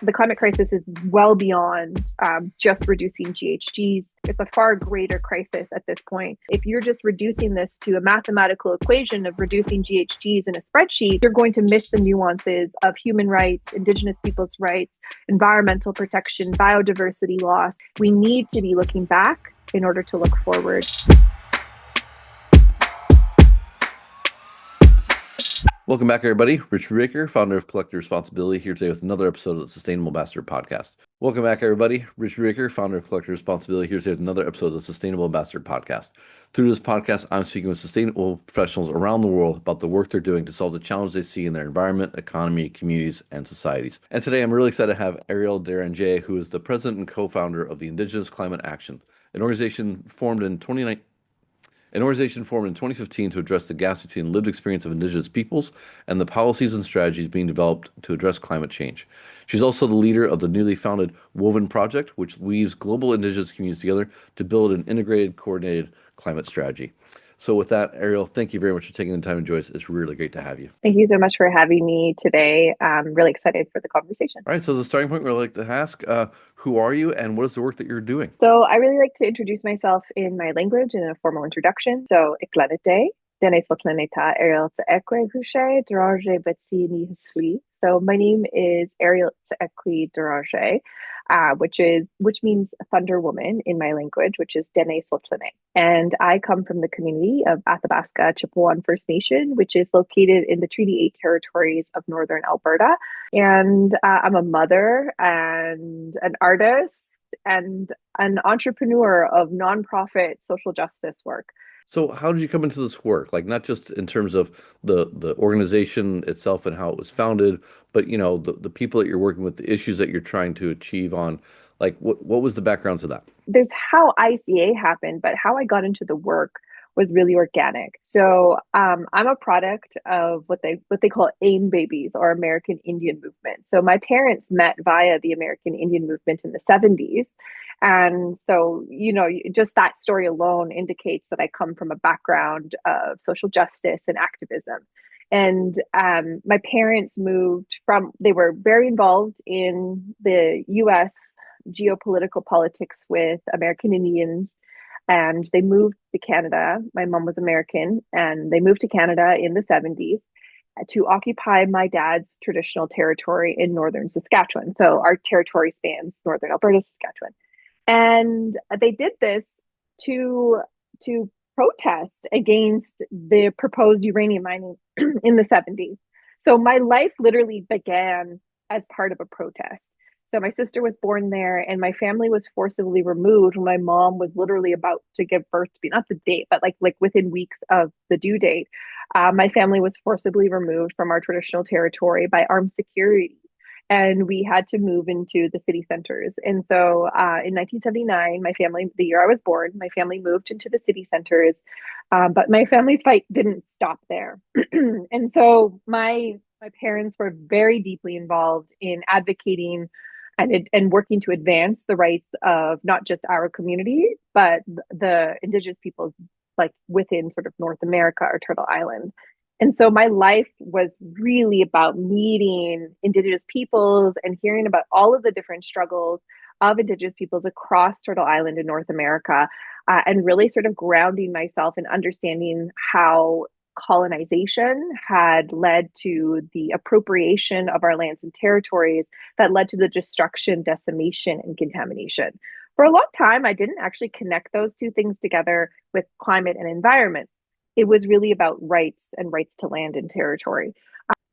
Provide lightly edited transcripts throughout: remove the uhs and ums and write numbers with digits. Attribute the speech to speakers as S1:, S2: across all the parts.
S1: The climate crisis is well beyond just reducing GHGs. It's a far greater crisis at this point. If you're just reducing this to a mathematical equation of reducing GHGs in a spreadsheet, you're going to miss the nuances of human rights, Indigenous people's rights, environmental protection, biodiversity loss. We need to be looking back in order to look forward.
S2: Welcome back, everybody. Rich Raker, founder of Collective Responsibility, here today with another episode of the Sustainable Ambassador Podcast. Welcome back, everybody. Rich Raker, founder of Collective Responsibility, here today with another episode of the Sustainable Ambassador Podcast. Through this podcast, I'm speaking with sustainable professionals around the world about the work they're doing to solve the challenges they see in their environment, economy, communities, and societies. And today, I'm really excited to have Eriel Deranger, who is the president and co-founder of the Indigenous Climate Action, an organization formed in 2015 to address the gaps between lived experience of Indigenous peoples and the policies and strategies being developed to address climate change. She's also the leader of the newly founded Woven Project, which weaves global Indigenous communities together to build an integrated, coordinated climate strategy. So with that, Eriel, thank you very much for taking the time to join us. It's really great to have you.
S1: Thank you so much for having me today. I'm really excited for the conversation.
S2: All right, so the starting point, we'd like to ask, who are you and what is the work that you're doing?
S1: So I really like to introduce myself in my language in a formal introduction. So iklanete, Denes Waklaneta, Eriel Deranger, Deranger Betsini Hisli. So my name is Eriel Deranger, which means Thunder Woman in my language, which is Denes Waklane. And I come from the community of Athabasca Chippewan First Nation, which is located in the Treaty 8 territories of Northern Alberta. And I'm a mother and an artist and an entrepreneur of nonprofit social justice work.
S2: So how did you come into this work? Like not just in terms of the organization itself and how it was founded, but the people that you're working with, the issues that you're trying to achieve on, like what was the background to that?
S1: There's how ICA happened, but how I got into the work was really organic. So I'm a product of what they call AIM babies, or American Indian movement. So my parents met via the American Indian movement in the 70s. And so, just that story alone indicates that I come from a background of social justice and activism. And my parents they were very involved in the US geopolitical politics with American Indians, and they moved to Canada. My mom was American, and they moved to Canada in the 70s to occupy my dad's traditional territory in northern Saskatchewan. So our territory spans northern Alberta, Saskatchewan. And they did this to protest against the proposed uranium mining in the 70s. So my life literally began as part of a protest. So my sister was born there, and my family was forcibly removed when my mom was literally about to give birth to me, not the date, but like within weeks of the due date. My family was forcibly removed from our traditional territory by armed security, and we had to move into the city centers. And so in 1979, the year I was born, my family moved into the city centers, but my family's fight didn't stop there. And so my parents were very deeply involved in advocating and working to advance the rights of not just our community, but the Indigenous peoples like within sort of North America or Turtle Island. And so my life was really about meeting Indigenous peoples and hearing about all of the different struggles of Indigenous peoples across Turtle Island in North America, and really sort of grounding myself and understanding how colonization had led to the appropriation of our lands and territories that led to the destruction, decimation, and contamination. For a long time, I didn't actually connect those two things together with climate and environment. It was really about rights and rights to land and territory.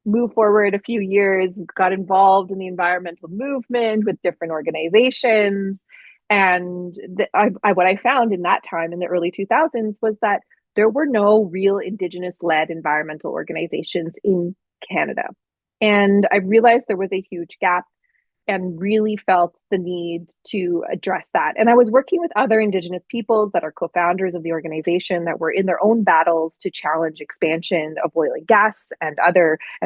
S1: Move forward a few years, got involved in the environmental movement with different organizations. And what I found in that time in the early 2000s was that there were no real Indigenous-led environmental organizations in Canada. And I realized there was a huge gap and really felt the need to address that. And I was working with other Indigenous peoples that are co-founders of the organization that were in their own battles to challenge expansion of oil and gas and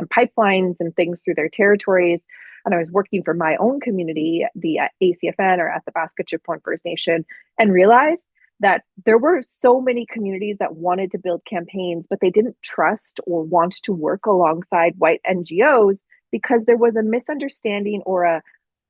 S1: pipelines and things through their territories. And I was working for my own community, the ACFN, or Athabasca Chippewan First Nation, and realized that there were so many communities that wanted to build campaigns, but they didn't trust or want to work alongside white NGOs because there was a misunderstanding or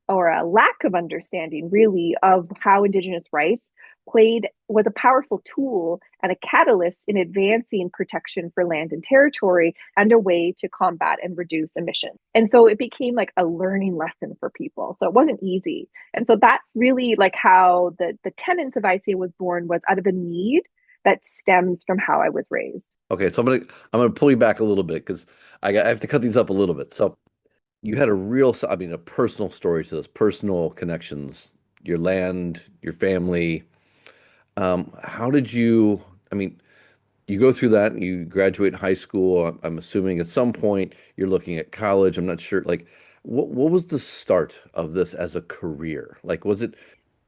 S1: or a lack of understanding really of how Indigenous rights played was a powerful tool and a catalyst in advancing protection for land and territory and a way to combat and reduce emissions. And so it became like a learning lesson for people. So it wasn't easy. And so that's really like how the tenets of ICA was born, was out of a need that stems from how I was raised.
S2: Okay, so I'm gonna pull you back a little bit because I have to cut these up a little bit. So you had a real, I mean, a personal story to this, personal connections, your land, your family. How did you, I mean, you go through that and you graduate high school. I'm assuming at some point you're looking at college. I'm not sure. Like, what was the start of this as a career? Like, was it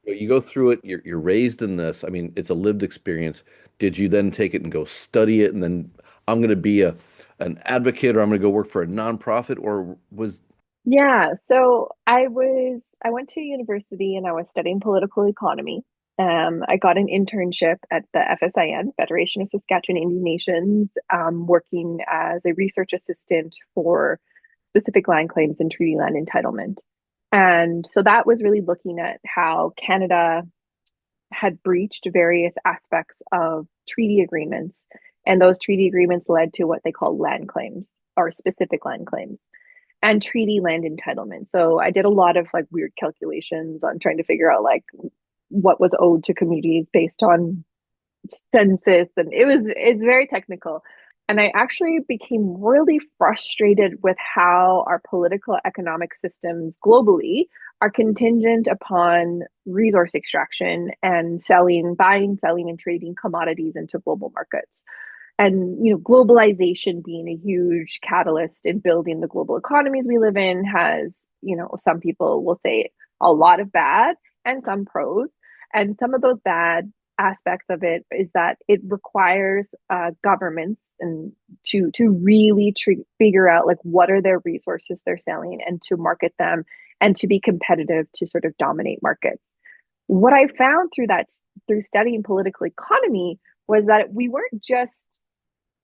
S2: you go through it, you're raised in this. I mean, it's a lived experience. Did you then take it and go study it and then I'm going to be a an advocate or I'm going to go work for a nonprofit or was
S1: Yeah, so I went to university and I was studying political economy. I got an internship at the FSIN, Federation of Saskatchewan Indian Nations, working as a research assistant for specific land claims and treaty land entitlement. And so that was really looking at how Canada had breached various aspects of treaty agreements. And those treaty agreements led to what they call land claims or specific land claims and treaty land entitlement. So I did a lot of like weird calculations on trying to figure out like what was owed to communities based on census, and it's very technical. And I actually became really frustrated with how our political economic systems globally are contingent upon resource extraction and selling, buying, selling, and trading commodities into global markets. And globalization being a huge catalyst in building the global economies we live in has, some people will say a lot of bad and some pros. And some of those bad aspects of it is that it requires governments and to really figure out like what are their resources they're selling and to market them and to be competitive to sort of dominate markets. What I found through studying political economy was that we weren't just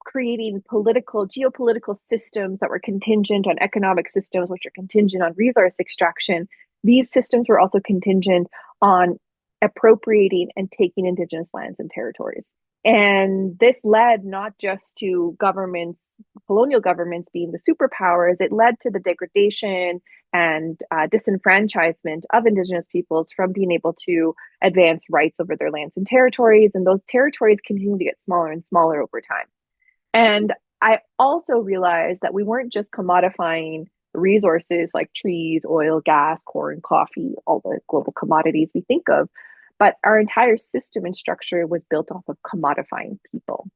S1: creating geopolitical systems that were contingent on economic systems, which are contingent on resource extraction. These systems were also contingent on appropriating and taking Indigenous lands and territories. And this led not just to governments, colonial governments being the superpowers, it led to the degradation and disenfranchisement of Indigenous peoples from being able to advance rights over their lands and territories. And those territories continue to get smaller and smaller over time. And I also realized that we weren't just commodifying resources like trees, oil, gas, corn, coffee, all the global commodities we think of, but our entire system and structure was built off of commodifying people.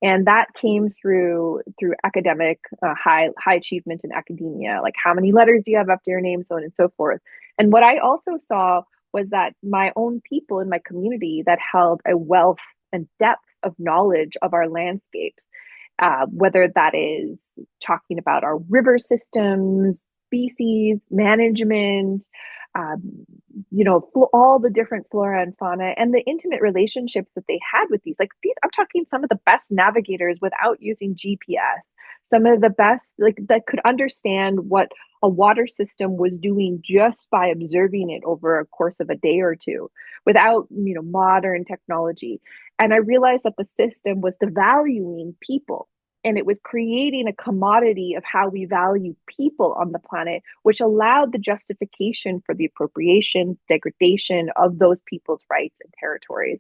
S1: And that came through academic high achievement in academia, like how many letters do you have after your name, so on and so forth. And what I also saw was that my own people in my community that held a wealth and depth of knowledge of our landscapes, whether that is talking about our river systems, species management, all the different flora and fauna, and the intimate relationships that they had with these. Like these, I'm talking some of the best navigators without using GPS, some of the best like that could understand what a water system was doing just by observing it over a course of a day or two without modern technology. And I realized that the system was devaluing people and it was creating a commodity of how we value people on the planet, which allowed the justification for the appropriation, degradation of those people's rights and territories.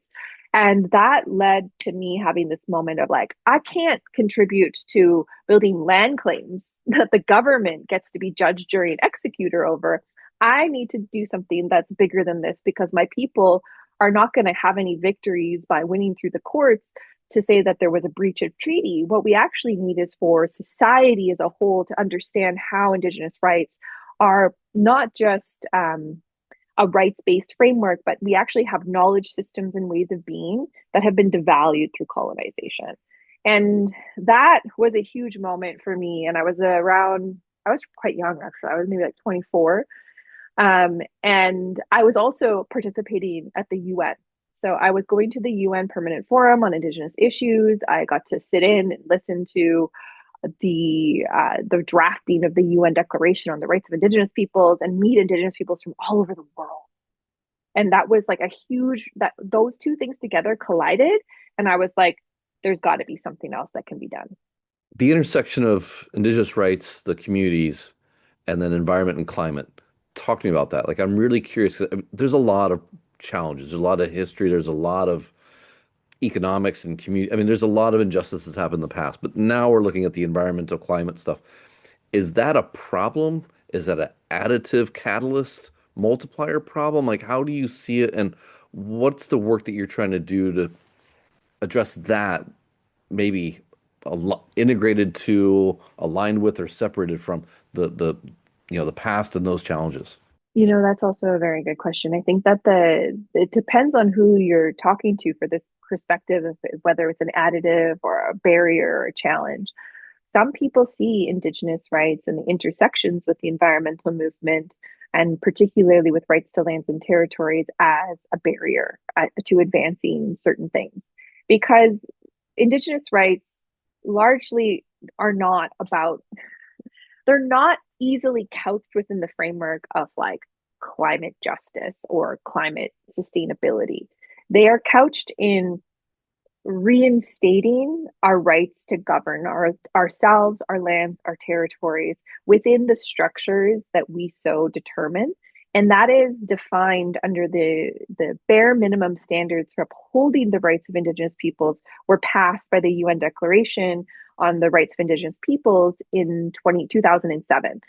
S1: And that led to me having this moment of like, I can't contribute to building land claims that the government gets to be judge, jury, and executor over. I need to do something that's bigger than this because my people are not going to have any victories by winning through the courts to say that there was a breach of treaty. What we actually need is for society as a whole to understand how Indigenous rights are not just a rights-based framework, but we actually have knowledge systems and ways of being that have been devalued through colonization. And that was a huge moment for me. And I was quite young actually. I was maybe like 24. And I was also participating at the UN. So I was going to the UN Permanent Forum on Indigenous issues. I got to sit in and listen to the drafting of the UN Declaration on the Rights of Indigenous Peoples and meet Indigenous peoples from all over the world. And that was like a huge that those two things together collided, and I was like, there's got to be something else that can be done.
S2: The intersection of indigenous rights, the communities, and then environment and climate. Talk to me about that. Like, I'm really curious. 'Cause, there's a lot of challenges, there's a lot of history, there's a lot of economics and community. I mean, there's a lot of injustice that's happened in the past, but now we're looking at the environmental climate stuff. Is that a problem? Is that an additive catalyst multiplier problem? Like, how do you see it? And what's the work that you're trying to do to address that, maybe integrated to, aligned with, or separated from the past and those challenges?
S1: That's also a very good question. I think that the it depends on who you're talking to for this perspective of whether it's an additive or a barrier or a challenge. Some people see Indigenous rights and the intersections with the environmental movement, and particularly with rights to lands and territories, as a barrier to advancing certain things. Because Indigenous rights largely are not about, they're not easily couched within the framework of like climate justice or climate sustainability. They are couched in reinstating our rights to govern ourselves, our lands, our territories within the structures that we so determine. And that is defined under the bare minimum standards for upholding the rights of Indigenous peoples were passed by the UN Declaration on the Rights of Indigenous Peoples in 2007.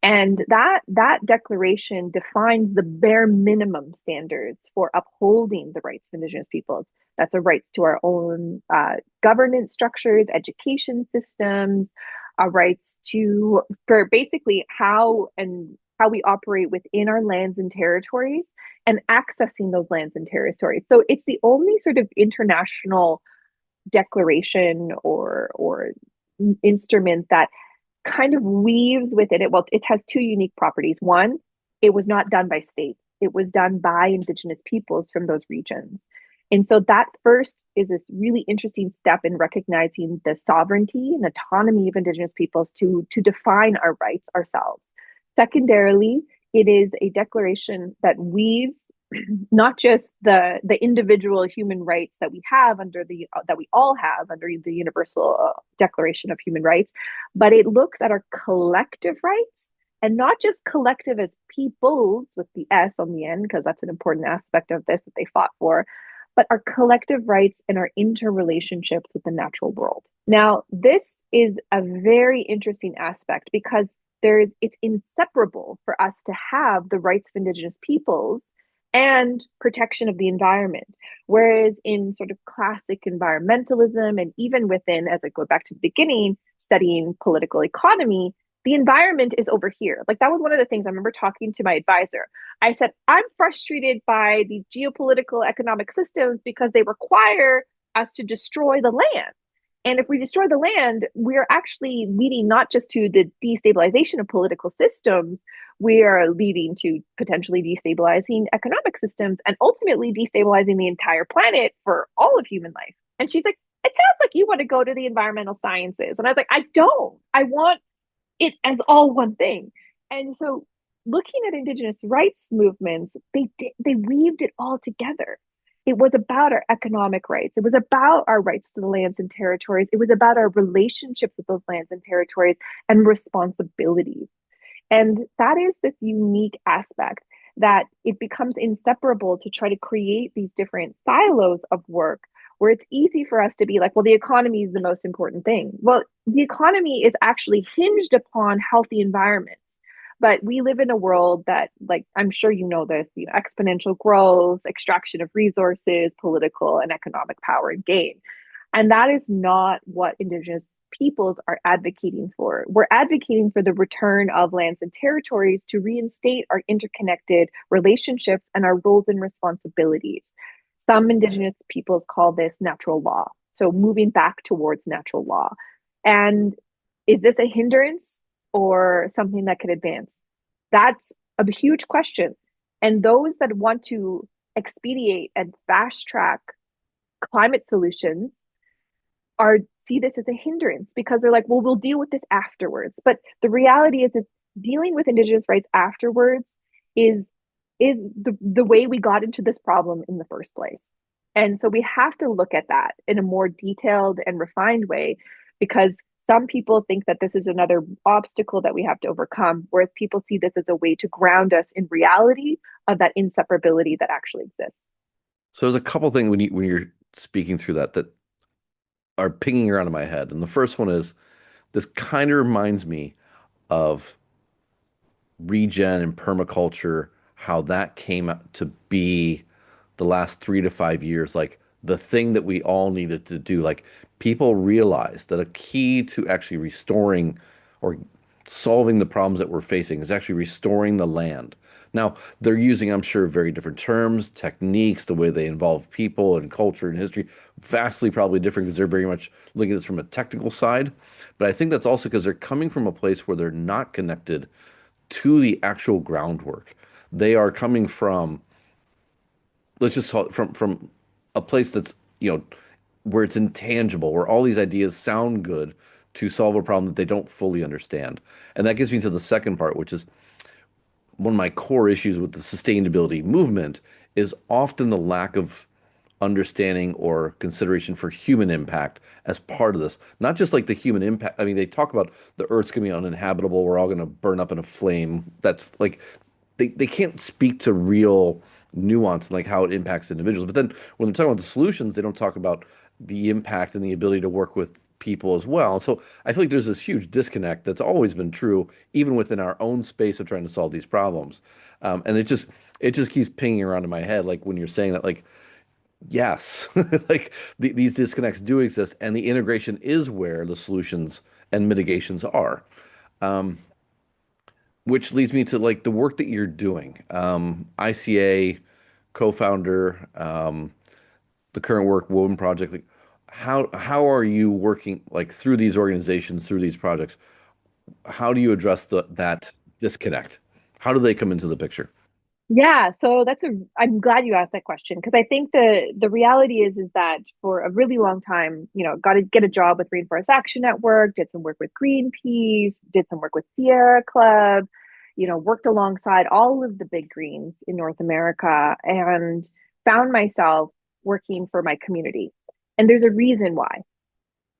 S1: And that declaration defines the bare minimum standards for upholding the rights of Indigenous peoples. That's a rights to our own governance structures, education systems, rights to for basically how we operate within our lands and territories and accessing those lands and territories. So it's the only sort of international declaration or instrument that kind of weaves within it. Well, it has two unique properties. One, it was not done by states, it was done by Indigenous peoples from those regions. And so that first is this really interesting step in recognizing the sovereignty and autonomy of Indigenous peoples to define our rights ourselves. Secondarily, it is a declaration that weaves not just the individual human rights that we have under the that we all have under the Universal Declaration of Human Rights, but it looks at our collective rights, and not just collective as peoples with the S on the end, because that's an important aspect of this that they fought for, but our collective rights and our interrelationships with the natural world. Now, this is a very interesting aspect because it's inseparable for us to have the rights of Indigenous peoples and protection of the environment. Whereas in sort of classic environmentalism, and even within, as I go back to the beginning, studying political economy, the environment is over here. Like that was one of the things I remember talking to my advisor. I said, I'm frustrated by these geopolitical economic systems because they require us to destroy the land. And if we destroy the land, we're actually leading not just to the destabilization of political systems, we are leading to potentially destabilizing economic systems and ultimately destabilizing the entire planet for all of human life. And she's like, it sounds like you want to go to the environmental sciences. And I was like, I don't. I want it as all one thing. And so looking at Indigenous rights movements, they weaved it all together. It was about our economic rights. It was about our rights to the lands and territories. It was about our relationship with those lands and territories and responsibilities. And that is this unique aspect that it becomes inseparable to try to create these different silos of work where it's easy for us to be like, well, the economy is the most important thing. Well, the economy is actually hinged upon healthy environments. But we live in a world that, like, I'm sure you know this, exponential growth, extraction of resources, political and economic power and gain. And that is not what Indigenous peoples are advocating for. We're advocating for the return of lands and territories to reinstate our interconnected relationships and our roles and responsibilities. Some Indigenous peoples call this natural law. So moving back towards natural law. And is this a hindrance or something that could advance? That's a huge question. And those that want to expedite and fast track climate solutions see this as a hindrance because they're like, well, we'll deal with this afterwards. But the reality is dealing with Indigenous rights afterwards is the way we got into this problem in the first place. And so we have to look at that in a more detailed and refined way, because some people think that this is another obstacle that we have to overcome, whereas people see this as a way to ground us in reality of that inseparability that actually exists.
S2: So there's a couple things when you're speaking through that are pinging around in my head. And the first one is this kind of reminds me of regen and permaculture, how that came to be the last 3 to 5 years, like the thing that we all needed to do. Like people realized that a key to actually restoring or solving the problems that we're facing is actually restoring the land. Now, they're using, I'm sure, very different terms, techniques, the way they involve people and culture and history, vastly probably different because they're very much looking at this from a technical side. But I think that's also because they're coming from a place where they're not connected to the actual groundwork. They are coming from, let's just call it from a place that's, where it's intangible, where all these ideas sound good to solve a problem that they don't fully understand. And that gets me to the second part, which is one of my core issues with the sustainability movement is often the lack of understanding or consideration for human impact as part of this. Not just like the human impact. I mean, they talk about the Earth's going to be uninhabitable. We're all going to burn up in a flame. That's like they can't speak to real nuance and like how it impacts individuals. But then when they're talking about the solutions, they don't talk about the impact and the ability to work with people as well. So I feel like there's this huge disconnect that's always been true, even within our own space of trying to solve these problems. And it just keeps pinging around in my head, like when you're saying that, like yes, like these disconnects do exist, and the integration is where the solutions and mitigations are. Um, which leads me to like the work that you're doing. ICA co-founder, the current work Woven Project. Like, how are you working like through these organizations, through these projects? How do you address that disconnect? How do they come into the picture?
S1: Yeah, so I'm glad you asked that question, because I think the reality is that for a really long time, got to get a job with Rainforest Action Network, did some work with Greenpeace, did some work with Sierra Club, worked alongside all of the big greens in North America, and found myself working for my community. And there's a reason why.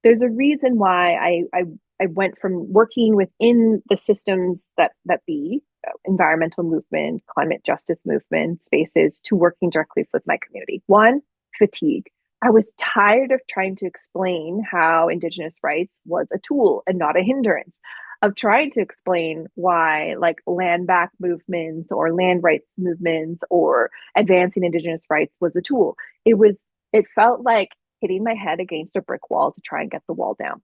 S1: There's a reason why I went from working within the systems that be environmental movement, climate justice movement spaces, to working directly with my community. One, fatigue. I was tired of trying to explain how Indigenous rights was a tool and not a hindrance, of trying to explain why like land back movements or land rights movements or advancing Indigenous rights was a tool. It felt like hitting my head against a brick wall to try and get the wall down.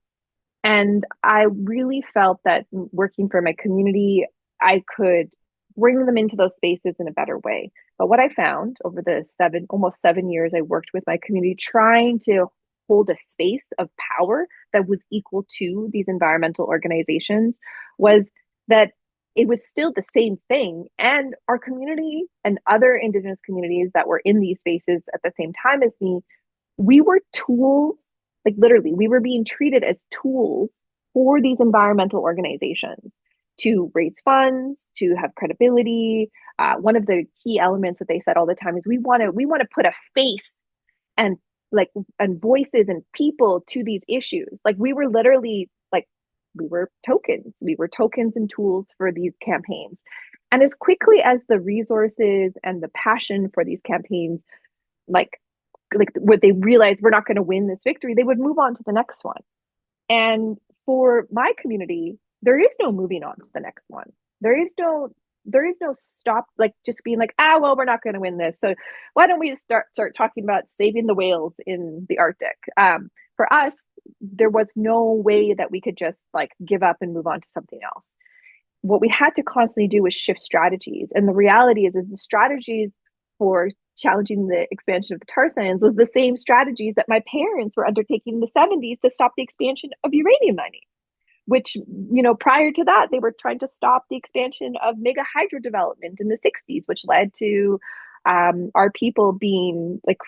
S1: And I really felt that working for my community, I could bring them into those spaces in a better way. But what I found over the almost 7 years I worked with my community, trying to hold a space of power that was equal to these environmental organizations, was that it was still the same thing. And our community and other Indigenous communities that were in these spaces at the same time as me, we were tools, like literally, we were being treated as tools for these environmental organizations to raise funds, to have credibility. One of the key elements that they said all the time is we want to put a face and like and voices and people to these issues. Like we were literally like we were tokens. We were tokens and tools for these campaigns. And as quickly as the resources and the passion for these campaigns, like what they realized we're not going to win this victory, they would move on to the next one. And for my community, there is no moving on to the next one. There is no stop, like just being like, well, we're not going to win this, so why don't we start talking about saving the whales in the Arctic. For us, there was no way that we could just like give up and move on to something else. What we had to constantly do was shift strategies. And the reality is the strategies for challenging the expansion of the tar sands was the same strategies that my parents were undertaking in the 70s to stop the expansion of uranium mining, which, prior to that, they were trying to stop the expansion of mega hydro development in the 60s, which led to our people being like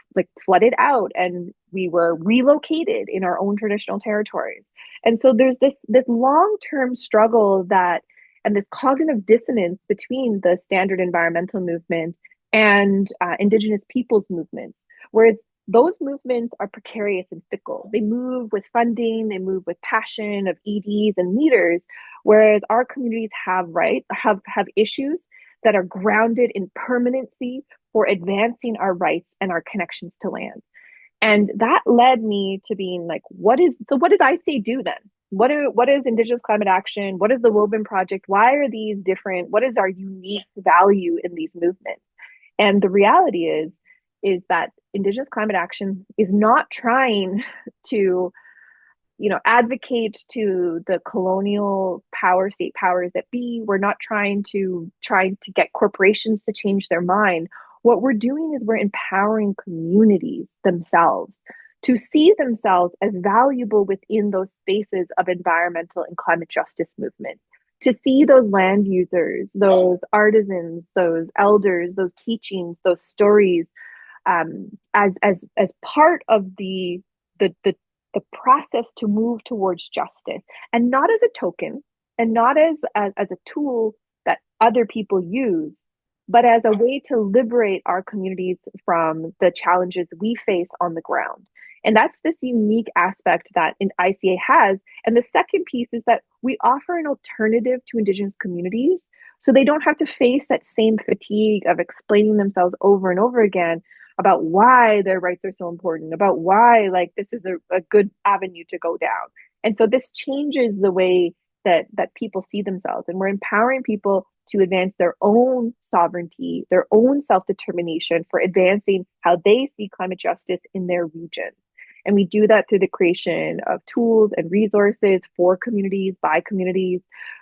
S1: flooded out, and we were relocated in our own traditional territories. And so there's this long-term struggle that and this cognitive dissonance between the standard environmental movement and Indigenous peoples movements. Whereas those movements are precarious and fickle. They move with funding, they move with passion of EDs and leaders, whereas our communities have issues that are grounded in permanency for advancing our rights and our connections to land. And that led me to being like, what does ICA do then? What is Indigenous climate action? What is the Woven Project? Why are these different? What is our unique value in these movements? And the reality is that Indigenous climate action is not trying to advocate to the colonial state powers that be. We're not trying to get corporations to change their mind. What we're doing is we're empowering communities themselves to see themselves as valuable within those spaces of environmental and climate justice movements, to see those land users, those artisans, those elders, those teachings, those stories, as part of the process to move towards justice, and not as a token, and not as a tool that other people use, but as a way to liberate our communities from the challenges we face on the ground. And that's this unique aspect that an ICA has. And the second piece is that we offer an alternative to Indigenous communities, so they don't have to face that same fatigue of explaining themselves over and over again about why their rights are so important, about why like this is a good avenue to go down. And so this changes the way that people see themselves. And we're empowering people to advance their own sovereignty, their own self-determination for advancing how they see climate justice in their region. And we do that through the creation of tools and resources for communities, by communities.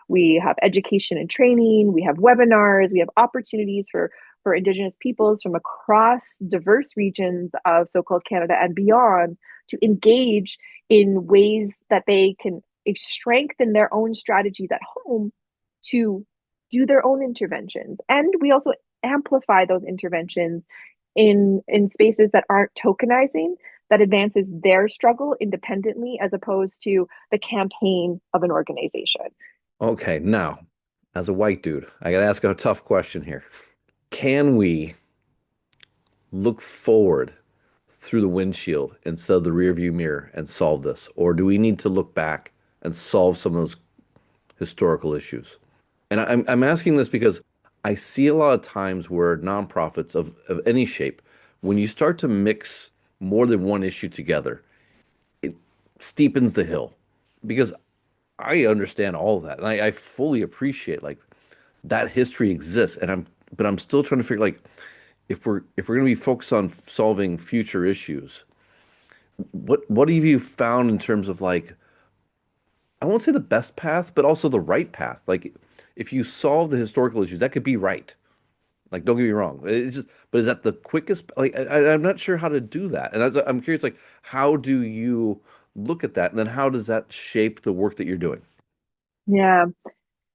S1: We have education and training, we have webinars, we have opportunities for Indigenous peoples from across diverse regions of so-called Canada and beyond to engage in ways that they can strengthen their own strategies at home to do their own interventions. And we also amplify those interventions in spaces that aren't tokenizing, that advances their struggle independently as opposed to the campaign of an organization.
S2: Okay, now, as a white dude, I got to ask a tough question here. Can we look forward through the windshield instead of the rearview mirror and solve this? Or do we need to look back and solve some of those historical issues? And I'm asking this because I see a lot of times where nonprofits of any shape, when you start to mix more than one issue together, it steepens the hill. Because I understand all of that, and I fully appreciate like that history exists, but I'm still trying to figure like if we're going to be focused on solving future issues, what have you found in terms of like I won't say the best path, but also the right path? Like if you solve the historical issues, that could be right. Like don't get me wrong, it's just but is that the quickest? Like I'm not sure how to do that, and I'm curious like how do you look at that, and then how does that shape the work that you're doing?
S1: Yeah,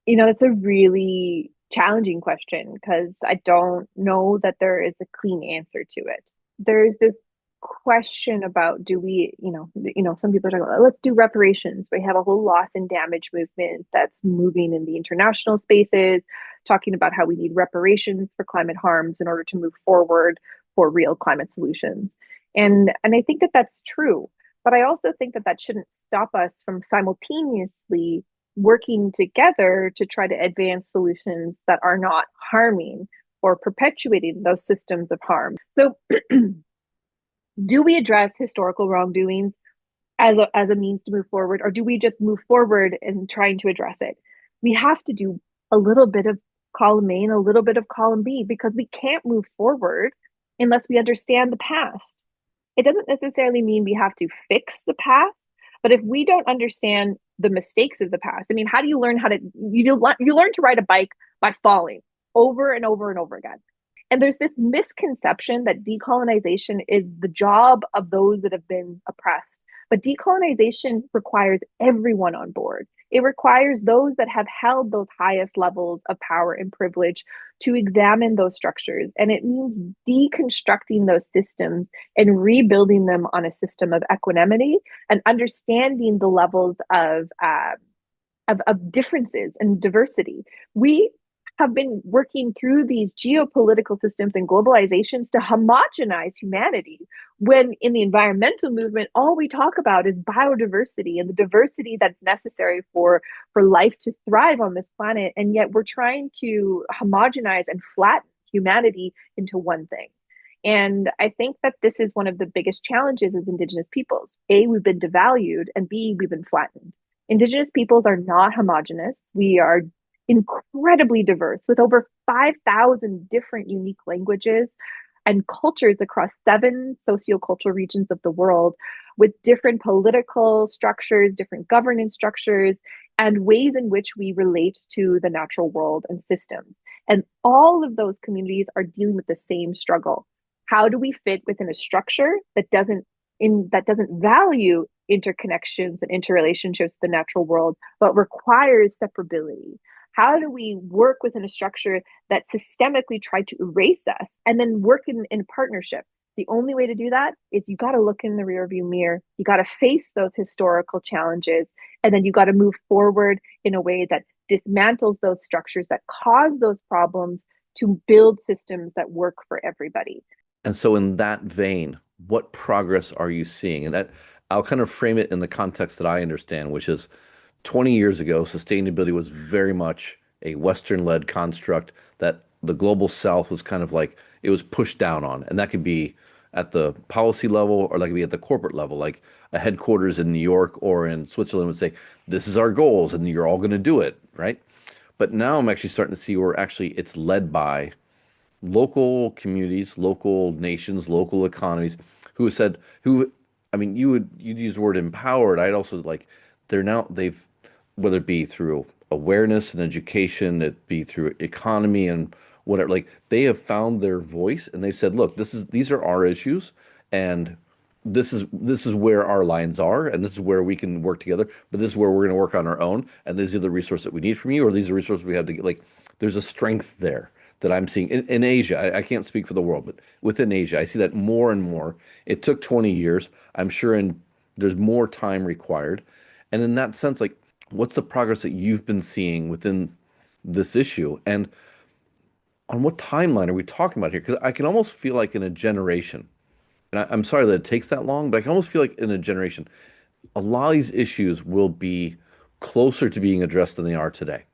S1: it's a really challenging question because I don't know that there is a clean answer to it. There's this question about do we, some people are talking about let's do reparations. We have a whole loss and damage movement that's moving in the international spaces, talking about how we need reparations for climate harms in order to move forward for real climate solutions. And I think that that's true, but I also think that that shouldn't stop us from simultaneously working together to try to advance solutions that are not harming or perpetuating those systems of harm. So, do we address historical wrongdoings as a means to move forward, or do we just move forward in trying to address it? We have to do a little bit of column A and a little bit of column B because we can't move forward unless we understand the past. It doesn't necessarily mean we have to fix the past, but if we don't understand the mistakes of the past, I mean, how do you learn you learn to ride a bike by falling over and over and over again. And there's this misconception that decolonization is the job of those that have been oppressed. But decolonization requires everyone on board. It requires those that have held those highest levels of power and privilege to examine those structures. And it means deconstructing those systems and rebuilding them on a system of equanimity and understanding the levels of differences and diversity. We have been working through these geopolitical systems and globalizations to homogenize humanity, when in the environmental movement all we talk about is biodiversity and the diversity that's necessary for life to thrive on this planet, and yet we're trying to homogenize and flatten humanity into one thing. And I think that this is one of the biggest challenges as Indigenous peoples. A, we've been devalued, and B, we've been flattened. Indigenous peoples are not homogenous. We are incredibly diverse with over 5,000 different unique languages and cultures across 7 sociocultural regions of the world, with different political structures, different governance structures, and ways in which we relate to the natural world and systems. And all of those communities are dealing with the same struggle. How do we fit within a structure that doesn't value interconnections and interrelationships with the natural world, but requires separability? How do we work within a structure that systemically tried to erase us and then work in partnership? The only way to do that is you got to look in the rearview mirror. You got to face those historical challenges, and then you got to move forward in a way that dismantles those structures that cause those problems to build systems that work for everybody.
S2: And so, in that vein, what progress are you seeing? And that I'll kind of frame it in the context that I understand, which is 20 years ago, sustainability was very much a Western-led construct that the global South was kind of like it was pushed down on. And that could be at the policy level or that could be at the corporate level, like a headquarters in New York or in Switzerland would say, this is our goals and you're all going to do it, right? But now I'm actually starting to see where actually it's led by local communities, local nations, local economies who have said, who, I mean, you'd use the word empowered. I'd also like they've whether it be through awareness and education, it be through economy and whatever, like they have found their voice and they've said, look, these are our issues and this is where our lines are and this is where we can work together, but this is where we're going to work on our own and these are the resources that we need from you or these are resources we have to get. Like there's a strength there that I'm seeing in Asia. I can't speak for the world, but within Asia, I see that more and more. It took 20 years. I'm sure there's more time required. And in that sense, like what's the progress that you've been seeing within this issue? And on what timeline are we talking about here? Because I can almost feel like in a generation, and I'm sorry that it takes that long, but I can almost feel like in a generation, a lot of these issues will be closer to being addressed than they are today.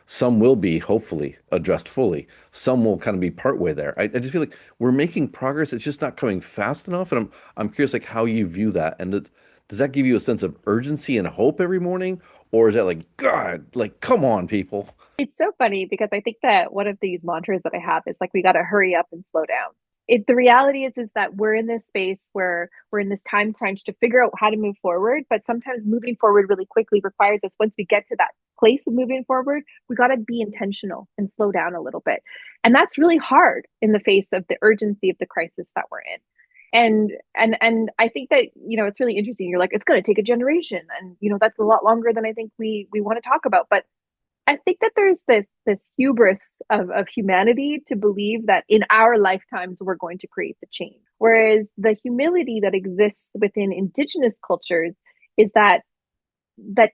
S2: Some will be hopefully addressed fully. Some will kind of be partway there. I just feel like we're making progress. It's just not coming fast enough. And I'm curious like how you view that. And does that give you a sense of urgency and hope every morning? Or is that like, God, like, come on, people?
S1: It's so funny because I think that one of these mantras that I have is like, we got to hurry up and slow down. The reality is that we're in this space where we're in this time crunch to figure out how to move forward. But sometimes moving forward really quickly requires us, once we get to that place of moving forward, we got to be intentional and slow down a little bit. And that's really hard in the face of the urgency of the crisis that we're in. And I think that, it's really interesting. You're like, it's going to take a generation. And, that's a lot longer than I think we want to talk about. But I think that there's this hubris of humanity to believe that in our lifetimes we're going to create the change. Whereas the humility that exists within Indigenous cultures is that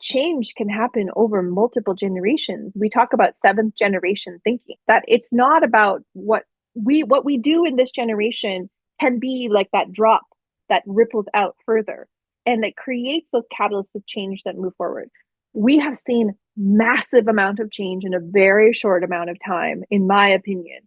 S1: change can happen over multiple generations. We talk about seventh generation thinking, that it's not about what we do in this generation can be like that drop that ripples out further and that creates those catalysts of change that move forward. We have seen massive amount of change in a very short amount of time, in my opinion.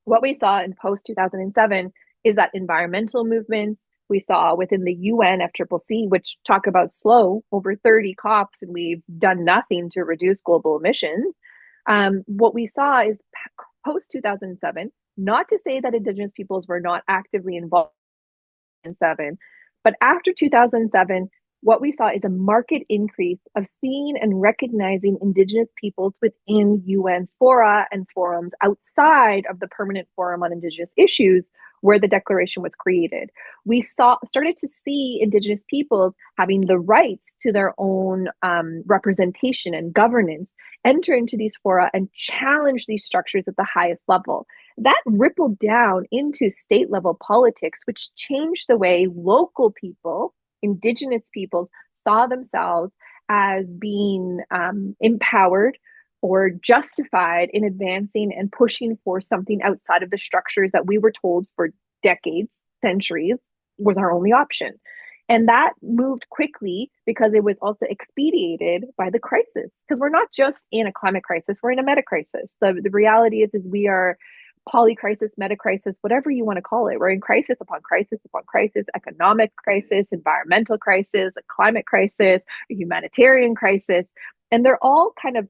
S1: What we saw in post 2007 is that environmental movements, we saw within the UN FCCC, which talk about slow, over 30 COPs, and we've done nothing to reduce global emissions. What we saw is post 2007, not to say that Indigenous peoples were not actively involved in 7, but after 2007, what we saw is a marked increase of seeing and recognizing Indigenous peoples within UN fora and forums outside of the permanent forum on Indigenous issues where the declaration was created. We started to see Indigenous peoples having the rights to their own representation and governance enter into these fora and challenge these structures at the highest level. That rippled down into state level politics, which changed the way local people, Indigenous peoples, saw themselves as being empowered or justified in advancing and pushing for something outside of the structures that we were told for decades, centuries, was our only option. And that moved quickly because it was also expedited by the crisis. Because we're not just in a climate crisis, we're in a meta crisis. The reality is we are polycrisis, meta crisis, whatever you want to call it. We're in crisis upon crisis upon crisis, economic crisis, environmental crisis, a climate crisis, a humanitarian crisis. And they're all kind of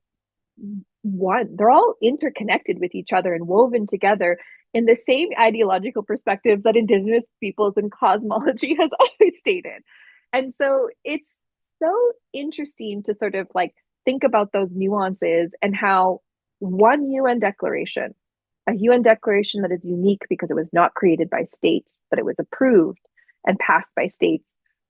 S1: one. They're all interconnected with each other and woven together in the same ideological perspectives that Indigenous peoples and cosmology has always stated. And so it's so interesting to sort of like think about those nuances and how one UN declaration, a UN declaration that is unique because it was not created by states, but it was approved and passed by states,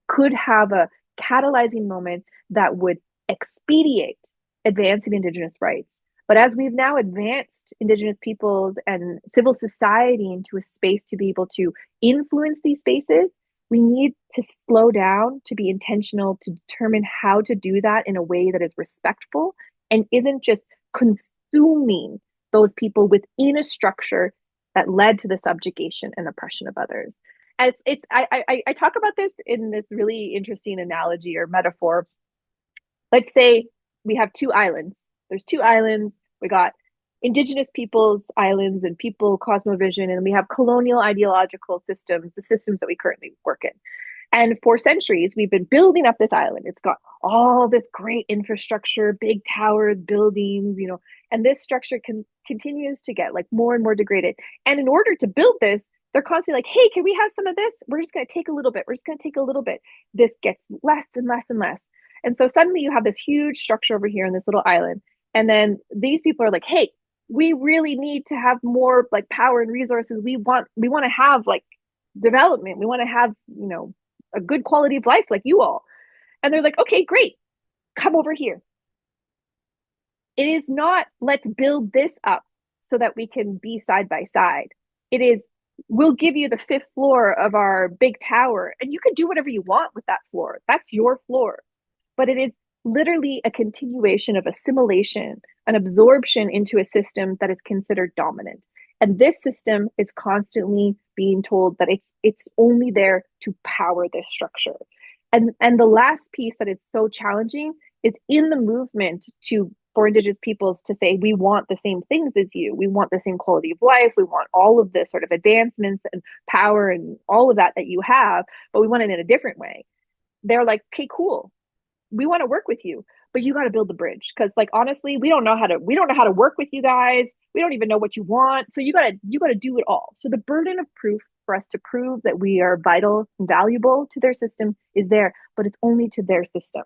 S1: could have a catalyzing moment that would expedite advancing Indigenous rights. But as we've now advanced Indigenous peoples and civil society into a space to be able to influence these spaces, we need to slow down, to be intentional, to determine how to do that in a way that is respectful and isn't just consuming those people within a structure that led to the subjugation and oppression of others. And I talk about this in this really interesting analogy or metaphor. Let's say we have two islands. There's two islands. We got Indigenous peoples islands and people cosmovision, and we have colonial ideological systems, the systems that we currently work in. And for centuries, we've been building up this island. It's got all this great infrastructure, big towers, buildings, and this structure continues to get like more and more degraded. And in order to build this, they're constantly like, hey, can we have some of this? We're just going to take a little bit. We're just going to take a little bit. This gets less and less and less. And so suddenly you have this huge structure over here in this little island. And then these people are like, hey, we really need to have more like power and resources. We want to have like development. We want to have, a good quality of life like you all. And they're like, okay, great. Come over here. It is not, let's build this up so that we can be side by side. It is, we'll give you the fifth floor of our big tower and you can do whatever you want with that floor. That's your floor. But it is literally a continuation of assimilation, an absorption into a system that is considered dominant. And this system is constantly being told that it's only there to power this structure. And the last piece that is so challenging is in the movement for Indigenous peoples to say, we want the same things as you. We want the same quality of life. We want all of the sort of advancements and power and all of that you have, but we want it in a different way. They're like, okay, cool. We want to work with you, but you got to build the bridge. Cause like, honestly, we don't know how to work with you guys. We don't even know what you want. So you got to do it all. So the burden of proof for us to prove that we are vital and valuable to their system is there, but it's only to their system.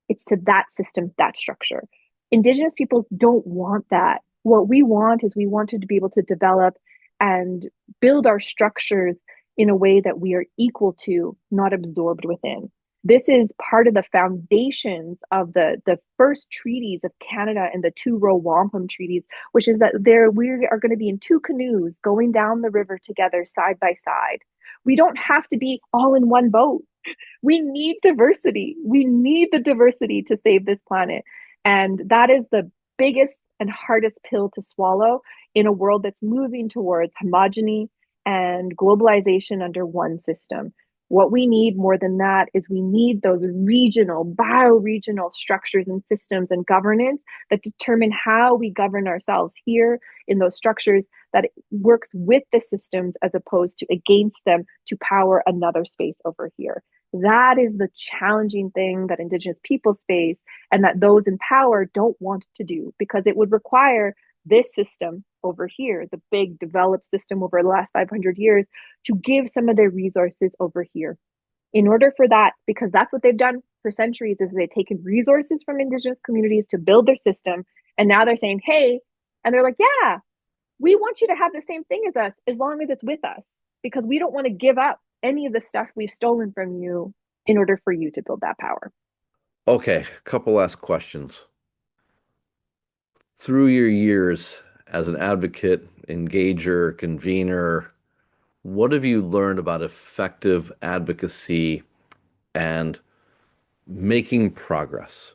S1: It's to that system, that structure. Indigenous peoples don't want that. What we want is we wanted to be able to develop and build our structures in a way that we are equal to, not absorbed within. This is part of the foundations of the first treaties of Canada and the two Roe Wampum treaties, which is that we are going to be in two canoes going down the river together side by side. We don't have to be all in one boat. We need diversity. We need the diversity to save this planet. And that is the biggest and hardest pill to swallow in a world that's moving towards homogeny and globalization under one system. What we need more than that is we need those regional, bioregional structures and systems and governance that determine how we govern ourselves here in those structures that works with the systems as opposed to against them to power another space over here. That is the challenging thing that Indigenous peoples face and that those in power don't want to do because it would require this system over here, the big developed system over the last 500 years, to give some of their resources over here. In order for that, because that's what they've done for centuries, is they've taken resources from Indigenous communities to build their system. And now they're saying, hey, and they're like, yeah, we want you to have the same thing as us as long as it's with us, because we don't want to give up any of the stuff we've stolen from you in order for you to build that power.
S2: Okay, couple last questions. Through your years as an advocate, engager, convener, what have you learned about effective advocacy and making progress?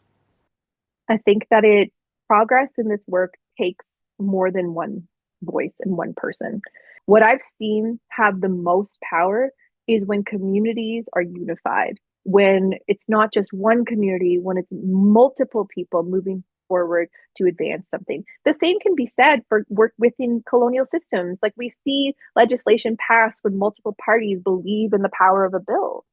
S1: I think that it progress in this work takes more than one voice and one person. What I've seen have the most power is when communities are unified, when it's not just one community, when it's multiple people moving forward to advance something. The same can be said for work within colonial systems. Like we see legislation pass when multiple parties believe in the power of a bill.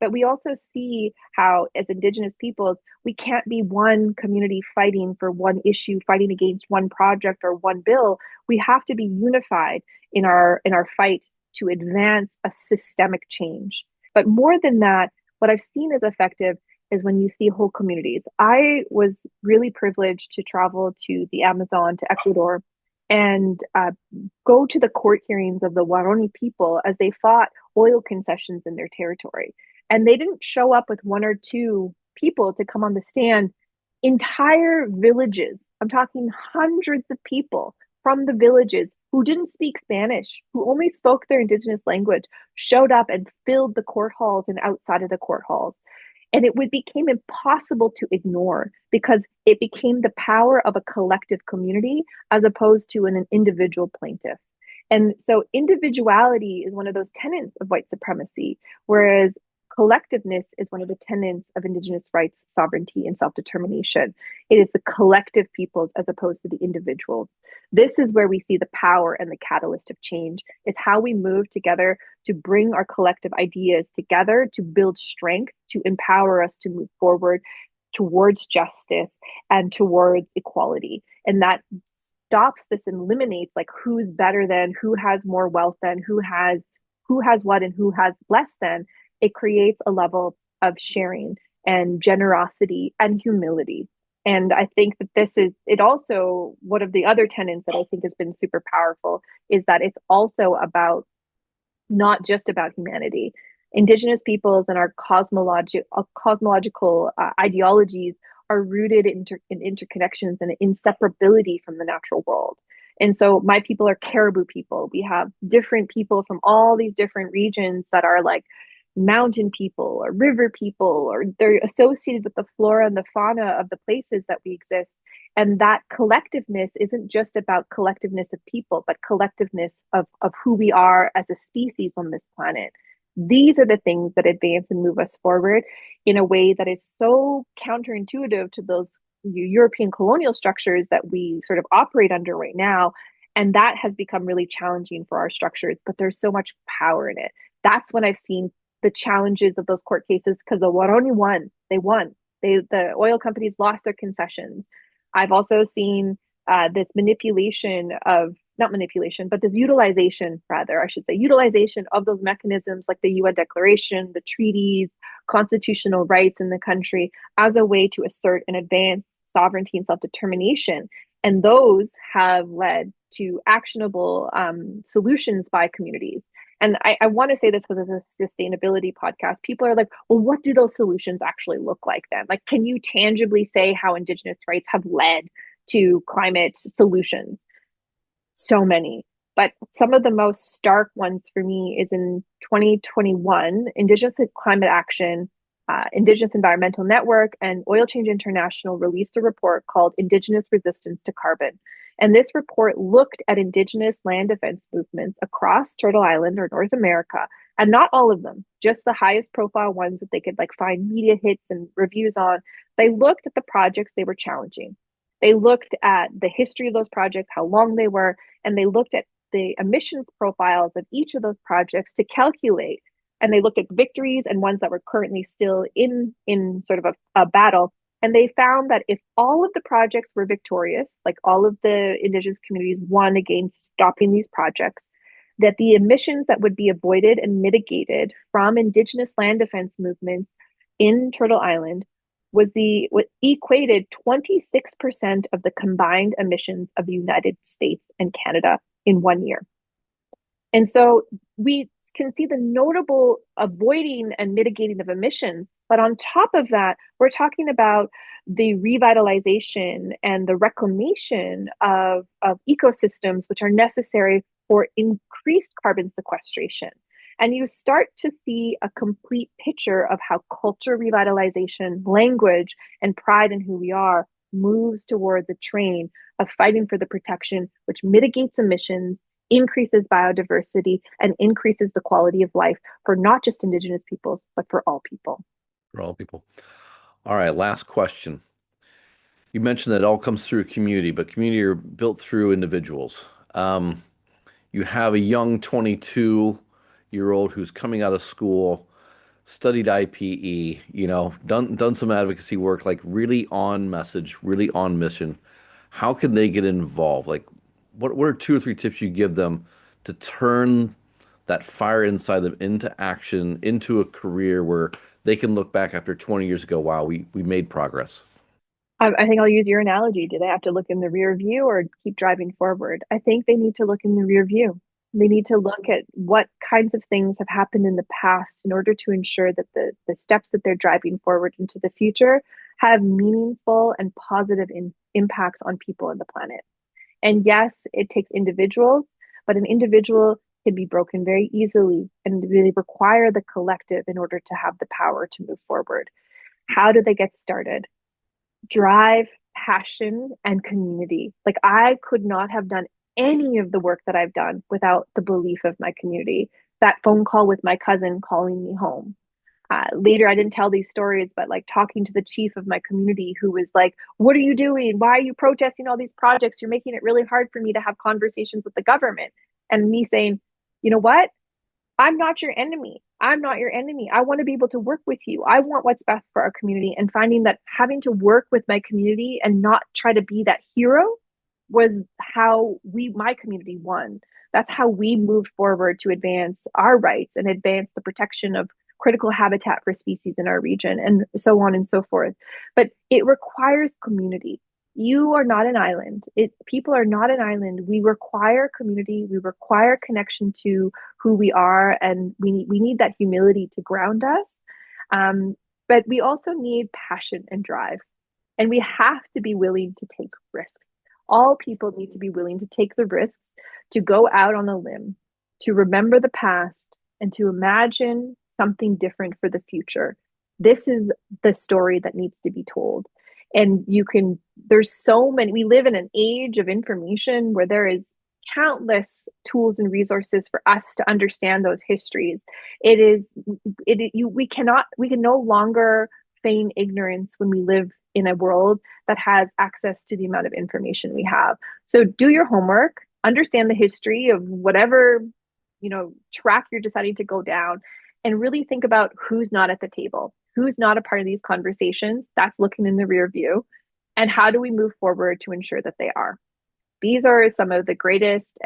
S1: But we also see how, as Indigenous peoples, we can't be one community fighting for one issue, fighting against one project or one bill. We have to be unified in our fight to advance a systemic change. But more than that, what I've seen as effective is when you see whole communities. I was really privileged to travel to the Amazon, to Ecuador, and go to the court hearings of the Waroni people as they fought oil concessions in their territory. And they didn't show up with one or two people to come on the stand. Entire villages, I'm talking hundreds of people from the villages who didn't speak Spanish, who only spoke their indigenous language, showed up and filled the court halls and outside of the court halls. And became impossible to ignore because it became the power of a collective community as opposed to an individual plaintiff. And so individuality is one of those tenets of white supremacy, whereas collectiveness is one of the tenets of Indigenous rights, sovereignty, and self-determination. It is the collective peoples as opposed to the individuals. This is where we see the power and the catalyst of change. It's how we move together to bring our collective ideas together to build strength, to empower us to move forward towards justice and towards equality. And that stops this and eliminates like who's better than, who has more wealth than, who has what and who has less than. It creates a level of sharing and generosity and humility. And I think that this is it also one of the other tenets that I think has been super powerful is that it's also about not just about humanity. Indigenous peoples and our cosmological ideologies are rooted in interconnections and inseparability from the natural world. And so my people are caribou people. We have different people from all these different regions that are like mountain people or river people, or they're associated with the flora and the fauna of the places that we exist. And that collectiveness isn't just about collectiveness of people, but collectiveness of who we are as a species on this planet. These are the things that advance and move us forward in a way that is so counterintuitive to those European colonial structures that we sort of operate under right now. And that has become really challenging for our structures, but there's so much power in it. That's when I've seen the challenges of those court cases because the Waroni won. They won. The oil companies lost their concessions. I've also seen this manipulation of not manipulation, but this utilization, rather, I should say, utilization of those mechanisms like the UN Declaration, the treaties, constitutional rights in the country as a way to assert and advance sovereignty and self-determination. And those have led to actionable solutions by communities. And I want to say this because it's a sustainability podcast. People are like, well, what do those solutions actually look like then? Like, can you tangibly say how Indigenous rights have led to climate solutions? So many. But some of the most stark ones for me is in 2021, Indigenous Climate Action, Indigenous Environmental Network, and Oil Change International released a report called Indigenous Resistance to Carbon. And this report looked at Indigenous land defense movements across Turtle Island or North America, and not all of them, just the highest profile ones that they could like find media hits and reviews on. They looked at the projects they were challenging. They looked at the history of those projects, how long they were, and they looked at the emission profiles of each of those projects to calculate. And they looked at victories and ones that were currently still in sort of a battle. And they found that if all of the projects were victorious, like all of the Indigenous communities won against stopping these projects, that the emissions that would be avoided and mitigated from Indigenous land defense movements in Turtle Island was the what equated 26% of the combined emissions of the United States and Canada in 1 year. And so we can see the notable avoiding and mitigating of emissions. But on top of that, we're talking about the revitalization and the reclamation of ecosystems, which are necessary for increased carbon sequestration. And you start to see a complete picture of how culture revitalization, language, and pride in who we are moves towards a train of fighting for the protection, which mitigates emissions, increases biodiversity, and increases the quality of life for not just Indigenous peoples, but for all people.
S2: For all people. All right, last question. You mentioned that it all comes through community, but community are built through individuals. You have a young 22-year-old who's coming out of school, studied IPE, done some advocacy work, like really on message, really on mission. How can they get involved? Like, what are two or three tips you give them to turn that fire inside them into action, into a career where they can look back after 20 years ago, wow, we made progress?
S1: I think I'll use your analogy. Do they have to look in the rear view or keep driving forward? I think they need to look in the rear view. They need to look at what kinds of things have happened in the past in order to ensure that the steps that they're driving forward into the future have meaningful and positive impacts on people and the planet. And yes, it takes individuals, but an individual can be broken very easily and really require the collective in order to have the power to move forward. How do they get started? Drive, passion, and community. Like I could not have done any of the work that I've done without the belief of my community. That phone call with my cousin calling me home. Later, I didn't tell these stories, but like talking to the chief of my community who was like, "What are you doing? Why are you protesting all these projects? You're making it really hard for me to have conversations with the government." And me saying, "You know what? I'm not your enemy. I'm not your enemy. I want to be able to work with you. I want what's best for our community." And finding that having to work with my community and not try to be that hero was how my community won. That's how we moved forward to advance our rights and advance the protection of critical habitat for species in our region and so on and so forth. But it requires community. You are not an island. People are not an island. We require community. We require connection to who we are, and we need that humility to ground us. But we also need passion and drive, and we have to be willing to take risks. All people need to be willing to take the risks, to go out on a limb, to remember the past, and to imagine something different for the future. This is the story that needs to be told. And there's so many, we live in an age of information where there is countless tools and resources for us to understand those histories. We can no longer feign ignorance when we live in a world that has access to the amount of information we have. So do your homework, understand the history of whatever, track you're deciding to go down, and really think about who's not at the table, who's not a part of these conversations. That's looking in the rear view. And how do we move forward to ensure that they are? These are some of the greatest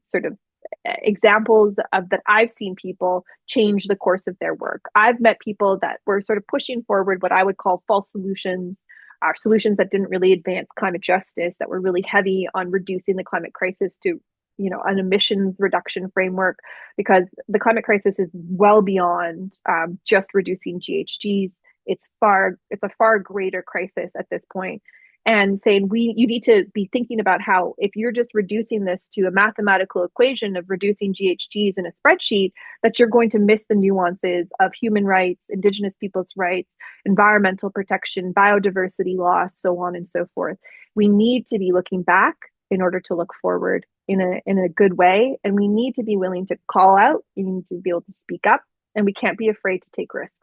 S1: sort of examples of that I've seen people change the course of their work. I've met people that were sort of pushing forward what I would call false solutions, solutions that didn't really advance climate justice, that were really heavy on reducing the climate crisis to an emissions reduction framework, because the climate crisis is well beyond just reducing GHGs. It's a far greater crisis at this point. And saying you need to be thinking about how, if you're just reducing this to a mathematical equation of reducing GHGs in a spreadsheet, that you're going to miss the nuances of human rights, Indigenous people's rights, environmental protection, biodiversity loss, so on and so forth. We need to be looking back in order to look forward in a good way. And we need to be willing to call out. You need to be able to speak up, and we can't be afraid to take risks.